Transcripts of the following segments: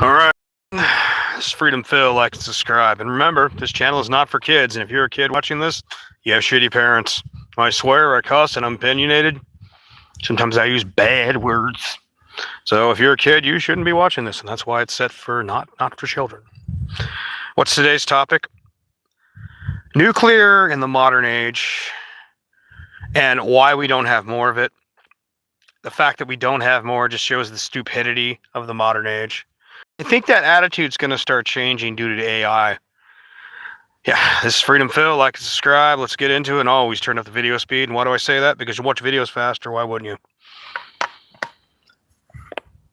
All right. This is Freedom Phil. Like and subscribe. And remember, this channel is not for kids. And if you're a kid watching this, you have shitty parents. I swear, I cuss, and I'm opinionated. Sometimes I use bad words. So if you're a kid, you shouldn't be watching this. And that's why it's set for not for children. What's today's topic? Nuclear in the modern age and why we don't have more of it. The fact that we don't have more just shows the stupidity of the modern age. I think that attitude's going to start changing due to AI. Yeah, this is Freedom Phil. Like and subscribe. Let's get into it. And always turn up the video speed. And why do I say that? Because you watch videos faster. Why wouldn't you?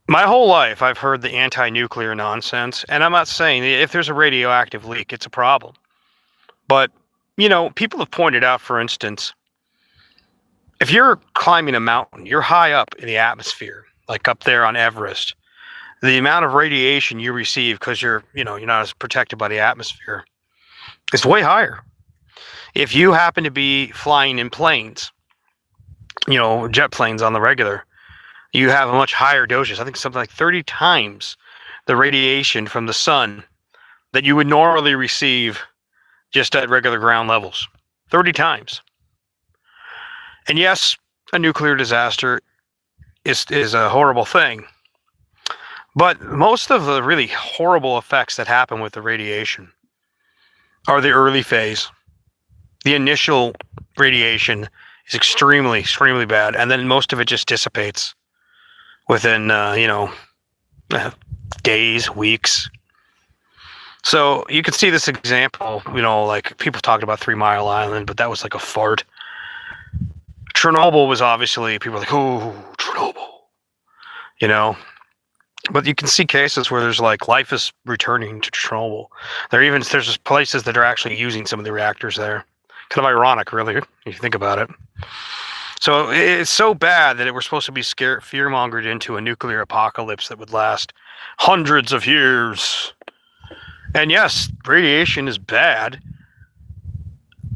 My whole life, I've heard the anti-nuclear nonsense. And I'm not saying if there's a radioactive leak, it's a problem. But, you know, people have pointed out, for instance, if you're climbing a mountain, you're high up in the atmosphere, like up there on Everest. The amount of radiation you receive because you're not as protected by the atmosphere is way higher. If you happen to be flying in planes, jet planes on the regular, you have a much higher dosage. I think something like 30 times the radiation from the sun that you would normally receive just at regular ground levels. 30 times. And yes, a nuclear disaster is a horrible thing. But most of the really horrible effects that happen with the radiation are the early phase. The initial radiation is extremely, extremely bad, and then most of it just dissipates within, days, weeks. So you can see this example, like people talked about 3 Mile Island, but that was like a fart. Chernobyl was obviously, people were like, oh, Chernobyl, But you can see cases where there's like life is returning to Chernobyl. There's just places that are actually using some of the reactors there. Kind of ironic, really, if you think about it. So it's so bad that we're supposed to be fear-mongered into a nuclear apocalypse that would last hundreds of years. And yes, radiation is bad.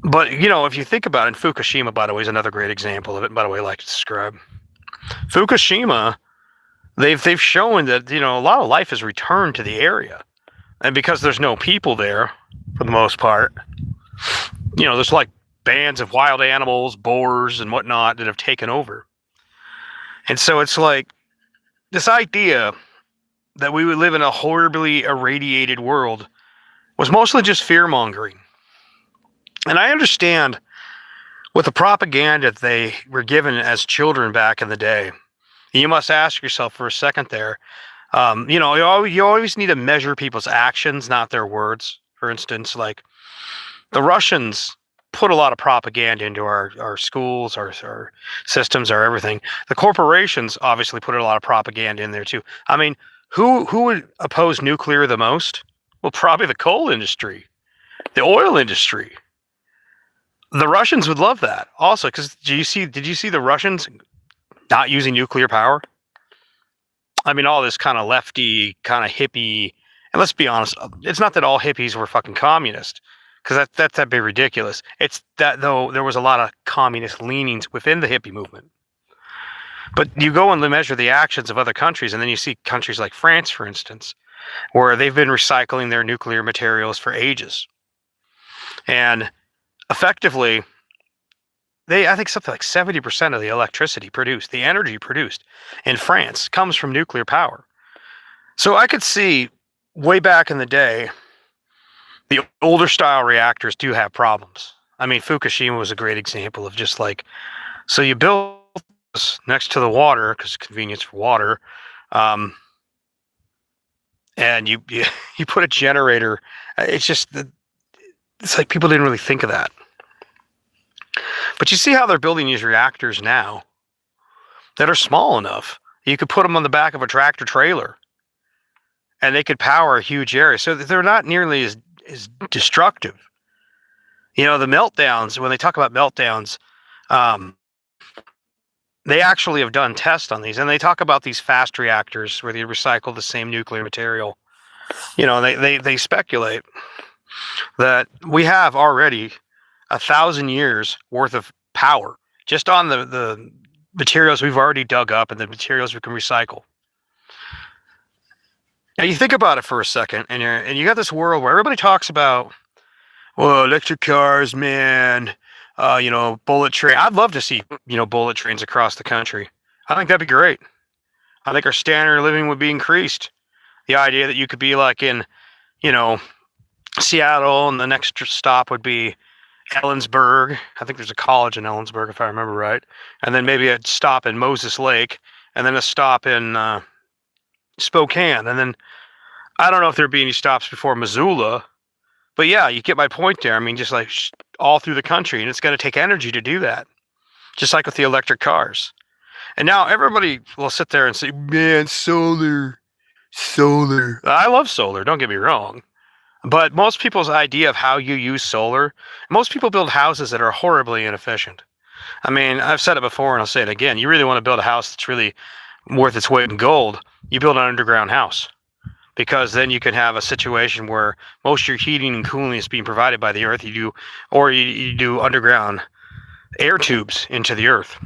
But, if you think about it, Fukushima, by the way, is another great example of it. By the way, I like to describe. Fukushima, they've shown that, a lot of life has returned to the area. And because there's no people there, for the most part, there's like bands of wild animals, boars, and whatnot that have taken over. And so it's like this idea that we would live in a horribly irradiated world was mostly just fear-mongering. And I understand with the propaganda they were given as children back in the day. You must ask yourself for a second there. You always need to measure people's actions, not their words. For instance, like the Russians put a lot of propaganda into our schools, our systems, our everything. The corporations obviously put a lot of propaganda in there too. I mean, who would oppose nuclear the most? Well, probably the coal industry, the oil industry. The Russians would love that also, because did you see the Russians not using nuclear power? I mean, all this kind of lefty, kind of hippie, and let's be honest, it's not that all hippies were fucking communist, because that'd be ridiculous. It's that, though, there was a lot of communist leanings within the hippie movement. But you go and measure the actions of other countries, and then you see countries like France, for instance, where they've been recycling their nuclear materials for ages. And effectively, I think something like 70% of the electricity produced, the energy produced in France, comes from nuclear power. So I could see way back in the day, the older style reactors do have problems. I mean, Fukushima was a great example of just like, so you build this next to the water because convenience for water, and you put a generator. It's like people didn't really think of that. But you see how they're building these reactors now that are small enough. You could put them on the back of a tractor trailer and they could power a huge area. So they're not nearly as destructive. The meltdowns, when they talk about meltdowns, they actually have done tests on these. And they talk about these fast reactors where they recycle the same nuclear material. They speculate that we have already 1,000 years worth of power just on the materials we've already dug up and the materials we can recycle. Now you think about it for a second, and you got this world where everybody talks about, well, electric cars, man, bullet train. I'd love to see, bullet trains across the country. I think that'd be great. I think our standard of living would be increased. The idea that you could be like in, you know, Seattle, and the next stop would be Ellensburg. I think there's a college in Ellensburg, if I remember right. And then maybe a stop in Moses Lake, and then a stop in Spokane. And then I don't know if there'd be any stops before Missoula, but yeah, you get my point there. I mean, just like all through the country, and it's going to take energy to do that, just like with the electric cars. And now everybody will sit there and say, man, solar. I love solar, don't get me wrong. But most people's idea of how you use solar, most people build houses that are horribly inefficient. I mean, I've said it before and I'll say it again. You really want to build a house that's really worth its weight in gold, you build an underground house. Because then you can have a situation where most of your heating and cooling is being provided by the earth. You do underground air tubes into the earth.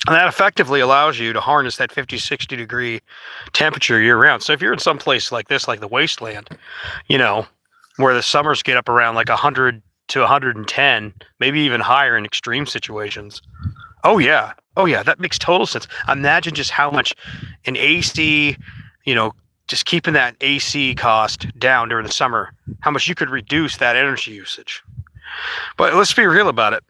And that effectively allows you to harness that 50, 60 degree temperature year round. So if you're in some place like this, like the wasteland, where the summers get up around like 100 to 110, maybe even higher in extreme situations. Oh yeah, that makes total sense. Imagine just how much an AC, just keeping that AC cost down during the summer, how much you could reduce that energy usage. But let's be real about it.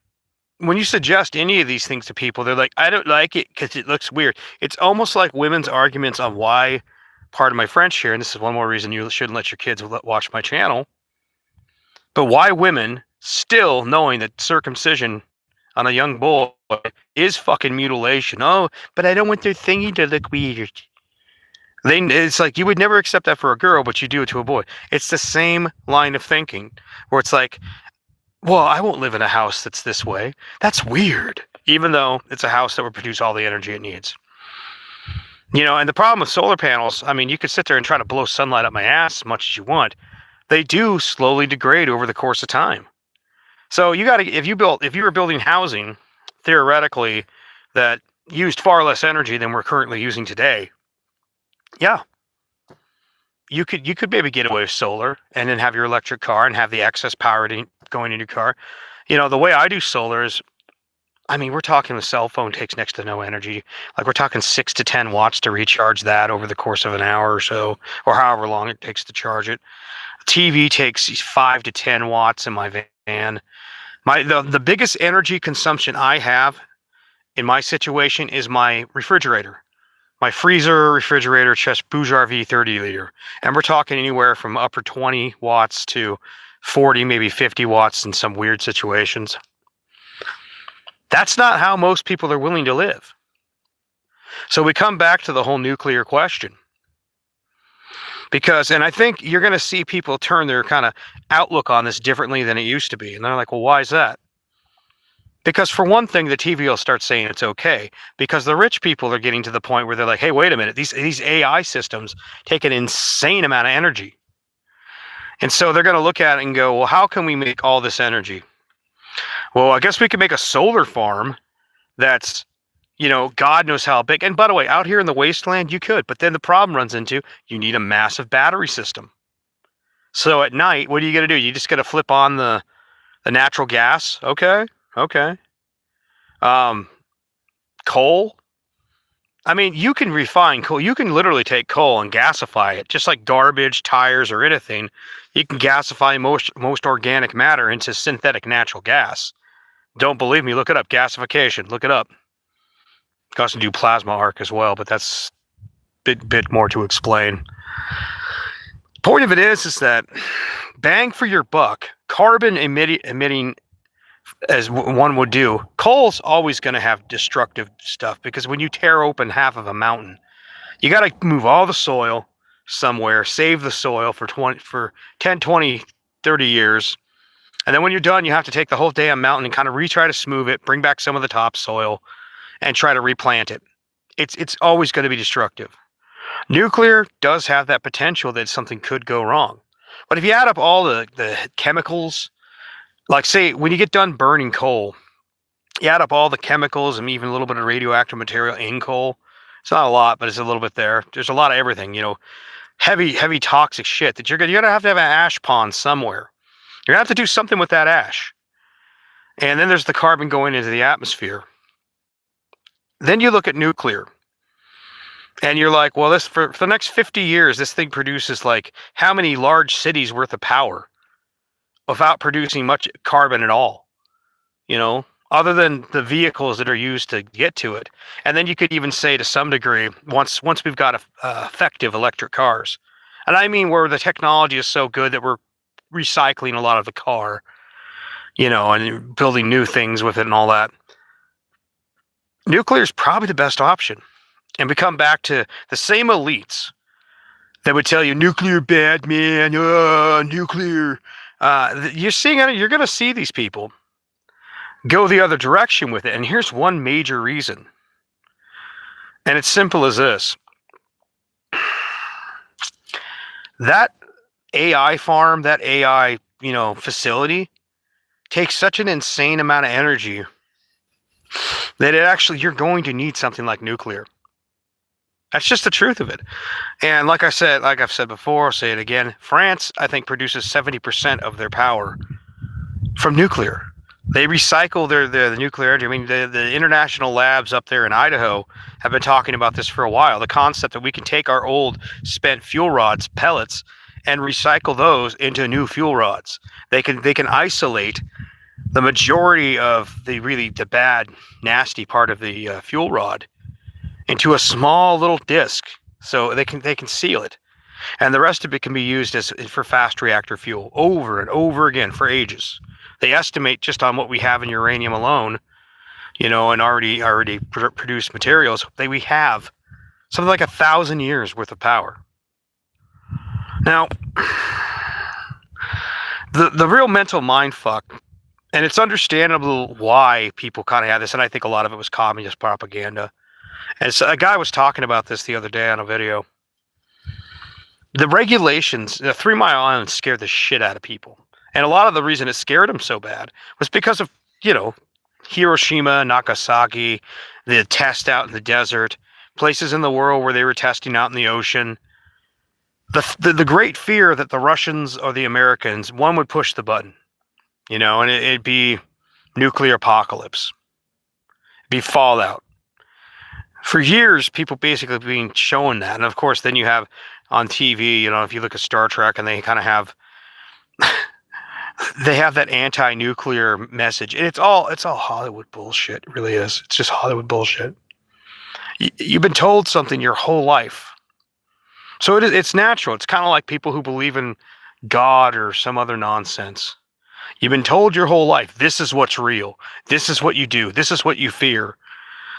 When you suggest any of these things to people, they're like, I don't like it because it looks weird. It's almost like women's arguments on why, pardon my French here, and this is one more reason you shouldn't let your kids watch my channel, but why women, still knowing that circumcision on a young boy is fucking mutilation. Oh, but I don't want their thingy to look weird. It's like you would never accept that for a girl, but you do it to a boy. It's the same line of thinking where it's like, well, I won't live in a house that's this way. That's weird. Even though it's a house that will produce all the energy it needs. And the problem with solar panels, I mean, you could sit there and try to blow sunlight up my ass as much as you want. They do slowly degrade over the course of time. So if you were building housing, theoretically, that used far less energy than we're currently using today, yeah, you could maybe get away with solar and then have your electric car and have the excess power going in your car. The way I do solar is, I mean, we're talking the cell phone takes next to no energy. Like we're talking 6 to 10 watts to recharge that over the course of an hour or so, or however long it takes to charge it. TV takes 5 to 10 watts in my van. The biggest energy consumption I have in my situation is my refrigerator. My freezer refrigerator Chest Bouger 30 liter. And we're talking anywhere from upper 20 watts to 40, maybe 50 watts in some weird situations. That's not how most people are willing to live. So we come back to the whole nuclear question. And I think you're going to see people turn their kind of outlook on this differently than it used to be. And they're like, well, why is that? Because for one thing, the TV will start saying it's okay. Because the rich people are getting to the point where they're like, hey, wait a minute. These AI systems take an insane amount of energy. And so they're going to look at it and go, well, how can we make all this energy? Well, I guess we could make a solar farm that's, God knows how big. And by the way, out here in the wasteland, you could. But then the problem runs into, you need a massive battery system. So at night, what are you going to do? You just got to flip on the natural gas? Okay. Coal? I mean, you can refine coal. You can literally take coal and gasify it, just like garbage, tires, or anything. You can gasify most organic matter into synthetic natural gas. Don't believe me? Look it up. Gasification. Look it up. You can also do plasma arc as well, but that's a bit more to explain. Point of it is that bang for your buck, carbon emitting as one would do, coal's always going to have destructive stuff because when you tear open half of a mountain, you got to move all the soil somewhere, save the soil for 10, 20, 30 years. And then when you're done, you have to take the whole damn mountain and kind of retry to smooth it, bring back some of the topsoil, and try to replant it. It's always going to be destructive. Nuclear does have that potential that something could go wrong. But if you add up all the chemicals, like say when you get done burning coal, you add up all the chemicals and even a little bit of radioactive material in coal. It's not a lot, but it's a little bit there. There's a lot of everything, heavy toxic shit that you're gonna have to have an ash pond somewhere. You're gonna have to do something with that ash. And then there's the carbon going into the atmosphere. Then you look at nuclear. And you're like, well, this for the next 50 years, this thing produces like how many large cities worth of power without producing much carbon at all, other than the vehicles that are used to get to it. And then you could even say to some degree, once we've got effective electric cars, and I mean where the technology is so good that we're recycling a lot of the car, and building new things with it and all that. Nuclear is probably the best option. And we come back to the same elites that would tell you nuclear bad, man, nuclear. You're going to see these people go the other direction with it. And here's one major reason. And it's simple as this. That AI farm, that AI, facility takes such an insane amount of energy that you're going to need something like nuclear. That's just the truth of it. And like I've said before, I'll say it again. France, I think, produces 70% of their power from nuclear. They recycle the nuclear energy. I mean, the international labs up there in Idaho have been talking about this for a while. The concept that we can take our old spent fuel rods, pellets, and recycle those into new fuel rods. They can isolate the majority of the bad, nasty part of the fuel rod into a small little disc, so they can seal it, and the rest of it can be used for fast reactor fuel over and over again for ages. They estimate just on what we have in uranium alone, and already produced materials, that we have something like 1,000 years worth of power. Now, the real mental mind fuck, and it's understandable why people kind of have this, and I think a lot of it was communist propaganda. And so a guy was talking about this the other day on a video. The regulations, the 3 Mile Island scared the shit out of people. And a lot of the reason it scared them so bad was because of, Hiroshima, Nagasaki, the test out in the desert, places in the world where they were testing out in the ocean. The great fear that the Russians or the Americans, one would push the button, and it'd be nuclear apocalypse. It'd be fallout. For years, people basically being shown that. And of course, then you have on TV, if you look at Star Trek, and they kind of have they have that anti-nuclear message. And it's all Hollywood bullshit. It really is. It's just Hollywood bullshit. You've been told something your whole life. So it's natural. It's kind of like people who believe in God or some other nonsense. You've been told your whole life, this is what's real. This is what you do. This is what you fear.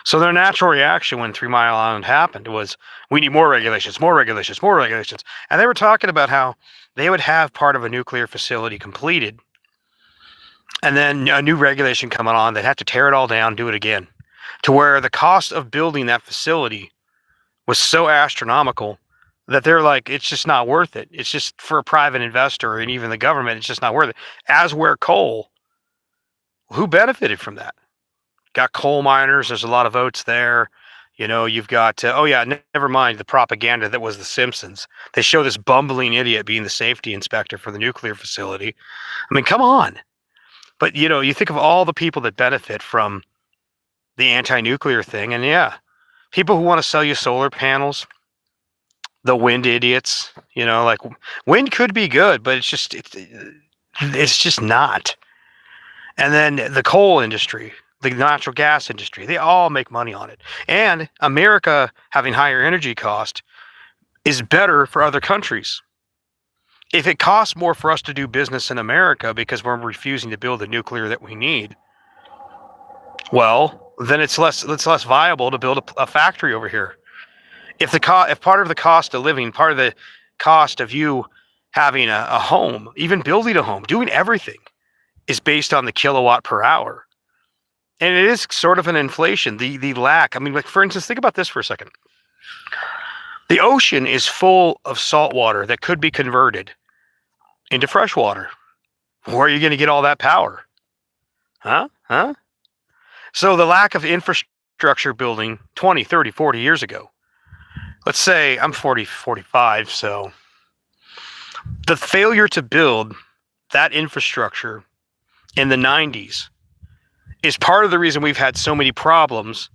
So their natural reaction when 3 Mile Island happened was, we need more regulations, more regulations, more regulations. And they were talking about how they would have part of a nuclear facility completed, and then a new regulation coming on, they'd have to tear it all down, do it again, to where the cost of building that facility was so astronomical that they're like, it's just not worth it. It's just for a private investor and even the government, it's just not worth it. As where coal, who benefited from that? Got coal miners. There's a lot of votes there. You've got, never mind the propaganda that was The Simpsons. They show this bumbling idiot being the safety inspector for the nuclear facility. I mean, come on. But, you think of all the people that benefit from the anti-nuclear thing. And people who want to sell you solar panels, the wind idiots, like wind could be good, but it's just not. And then the coal industry, the natural gas industry, they all make money on it. And America having higher energy cost is better for other countries. If it costs more for us to do business in America because we're refusing to build the nuclear that we need, well, then it's less viable to build a factory over here. If part of the cost of living, part of the cost of you having a home, even building a home, doing everything, is based on the kilowatt per hour. And it is sort of an inflation, the lack. I mean, like, for instance, think about this for a second. The ocean is full of salt water that could be converted into fresh water. Where are you going to get all that power? Huh? So the lack of infrastructure building 20, 30, 40 years ago let's say I'm 40, 45, so the failure to build that infrastructure in the 90s is part of the reason we've had so many problems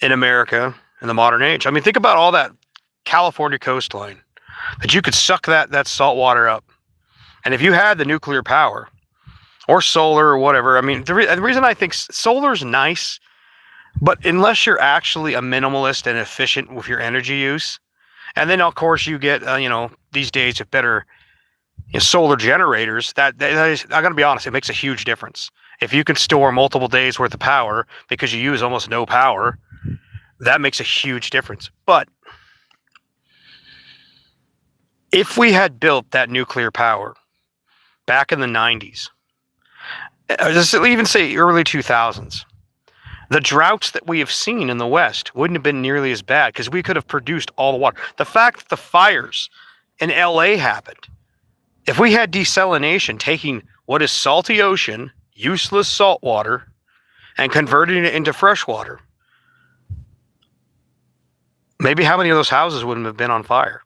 in America in the modern age. I mean, think about all that California coastline that you could suck that salt water up. And if you had the nuclear power or solar or whatever, I mean, the reason I think solar's nice, but unless you're actually a minimalist and efficient with your energy use, and then of course you get, these days with better solar generators, that is, I'm going to be honest, it makes a huge difference. If you can store multiple days worth of power because you use almost no power, that makes a huge difference. But if we had built that nuclear power back in the 90s, just even say early 2000s, the droughts that we have seen in the West wouldn't have been nearly as bad because we could have produced all the water. The fact that the fires in LA happened, if we had desalination, taking what is salty ocean, useless salt water, and converting it into fresh water, maybe how many of those houses wouldn't have been on fire?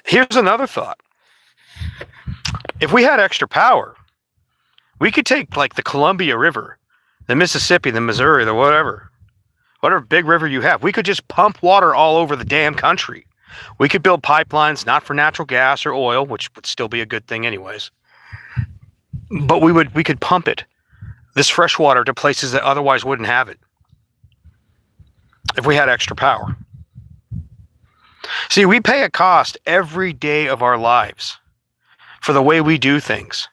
Here's another thought. If we had extra power, we could take like the Columbia River, the Mississippi, the Missouri, the whatever big river you have. We could just pump water all over the damn country. We could build pipelines, not for natural gas or oil, which would still be a good thing anyways. But we could pump it, this fresh water, to places that otherwise wouldn't have it if we had extra power. See, we pay a cost every day of our lives for the way we do things.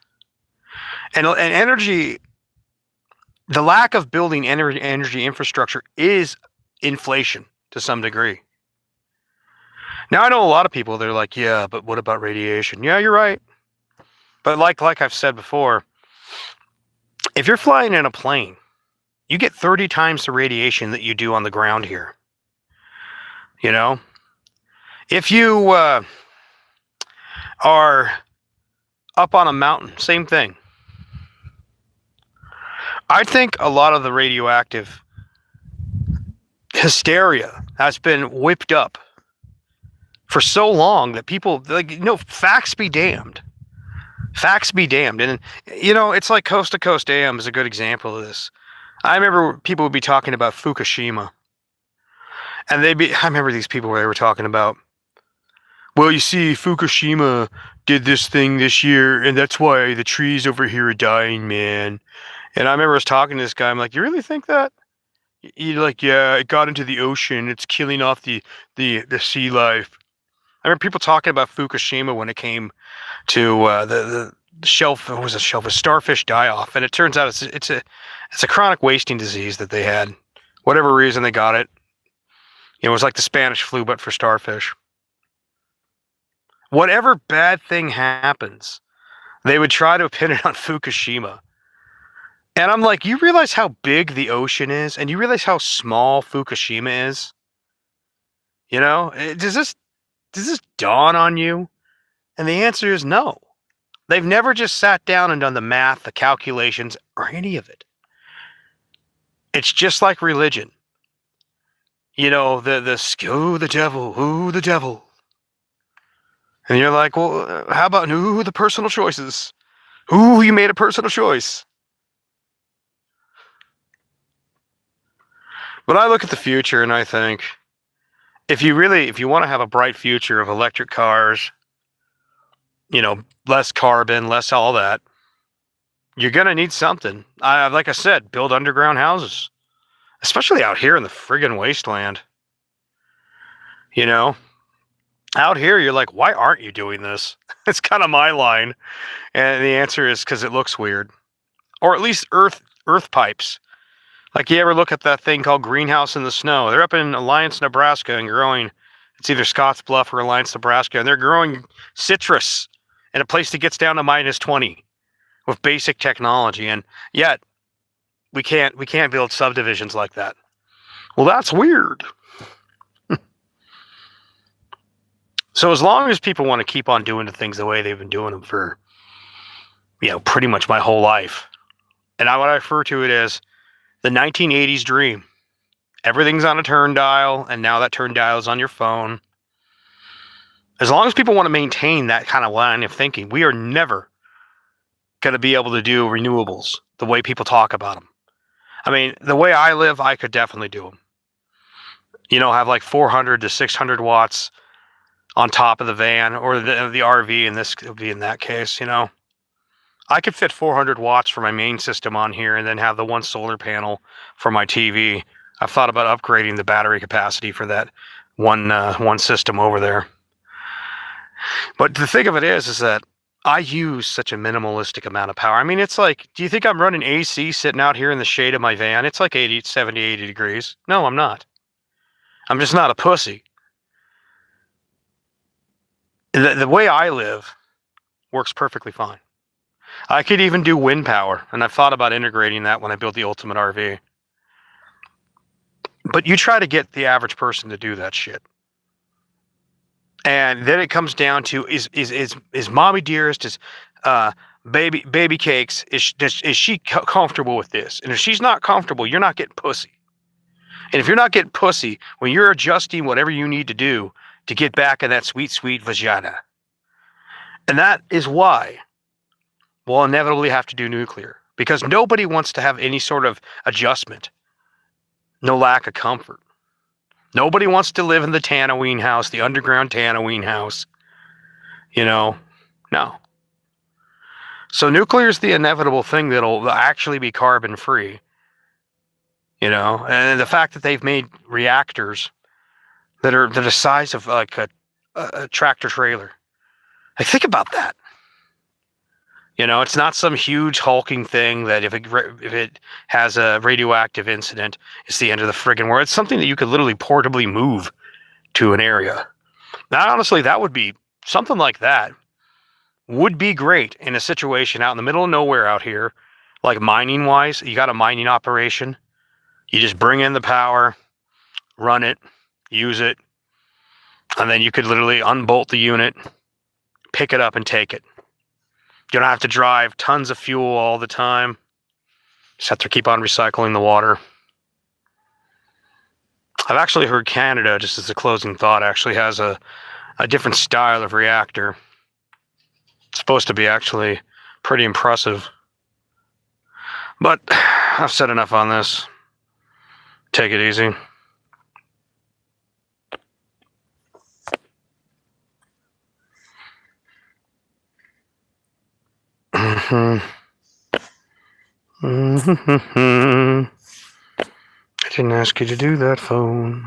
And energy, the lack of building energy infrastructure is inflation to some degree. Now, I know a lot of people, they're like, yeah, but what about radiation? Yeah, you're right. But like I've said before, if you're flying in a plane, you get 30 times the radiation that you do on the ground here. If you are up on a mountain, same thing. I think a lot of the radioactive hysteria has been whipped up for so long that people, facts be damned. Facts be damned. And, it's like Coast to Coast AM is a good example of this. I remember people would be talking about Fukushima. And I remember these people where they were talking about, well, you see, Fukushima did this thing this year, and that's why the trees over here are dying, man. And I remember I was talking to this guy. I'm like, you really think that? You're like, yeah, it got into the ocean. It's killing off the sea life. I remember people talking about Fukushima when it came to the shelf. What was a shelf? A starfish die-off. And it turns out it's a chronic wasting disease that they had. Whatever reason they got it. It was like the Spanish flu, but for starfish. Whatever bad thing happens, they would try to pin it on Fukushima. And I'm like, you realize how big the ocean is? And you realize how small Fukushima is? Does this dawn on you? And the answer is no. They've never just sat down and done the math, the calculations, or any of it. It's just like religion. The devil, ooh, the devil. And you're like, well, how about, ooh, the personal choices? Ooh, you made a personal choice. But I look at the future and I think, if you want to have a bright future of electric cars, less carbon, less all that, you're going to need something. Like I said, build underground houses. Especially out here in the friggin' wasteland. Out here, you're like, why aren't you doing this? It's kind of my line. And the answer is because it looks weird. Or at least earth pipes. Like, you ever look at that thing called Greenhouse in the Snow? They're up in Alliance, Nebraska, and growing, it's either Scottsbluff or Alliance, Nebraska, and they're growing citrus in a place that gets down to -20 with basic technology. And yet, we can't build subdivisions like that. Well, that's weird. So as long as people want to keep on doing the things the way they've been doing them for, pretty much my whole life, and what I refer to it as the 1980s dream. Everything's on a turn dial, and now that turn dial is on your phone. As long as people want to maintain that kind of line of thinking, we are never going to be able to do renewables the way people talk about them. I mean, the way I live, I could definitely do them. Have like 400 to 600 watts on top of the van or the RV, and this could be in that case, I could fit 400 watts for my main system on here and then have the one solar panel for my TV. I've thought about upgrading the battery capacity for that one system over there. But the thing of it is that I use such a minimalistic amount of power. I mean, it's like, do you think I'm running AC sitting out here in the shade of my van? It's like 70, 80 degrees. No, I'm not. I'm just not a pussy. The way I live works perfectly fine. I could even do wind power, and I've thought about integrating that when I build the ultimate RV. But you try to get the average person to do that shit. And then it comes down to is mommy dearest, is baby cakes, is she comfortable with this? And if she's not comfortable, you're not getting pussy. And if you're not getting pussy, when you're adjusting whatever you need to do to get back in that sweet, sweet vagina. And that is why we'll inevitably have to do nuclear. Because nobody wants to have any sort of adjustment. No lack of comfort. Nobody wants to live in the Tanaween house, the underground Tanaween house. No. So nuclear is the inevitable thing that'll actually be carbon free. And the fact that they've made reactors that are the size of like a tractor trailer. Like, think about that. It's not some huge hulking thing that if it has a radioactive incident, it's the end of the friggin' world. It's something that you could literally portably move to an area. Now, honestly, that would be something like that would be great in a situation out in the middle of nowhere out here, like mining wise. You got a mining operation. You just bring in the power, run it, use it, and then you could literally unbolt the unit, pick it up, and take it. You don't have to drive tons of fuel all the time. Just have to keep on recycling the water. I've actually heard Canada, just as a closing thought, actually has a different style of reactor. It's supposed to be actually pretty impressive. But I've said enough on this. Take it easy. I didn't ask you to do that, phone.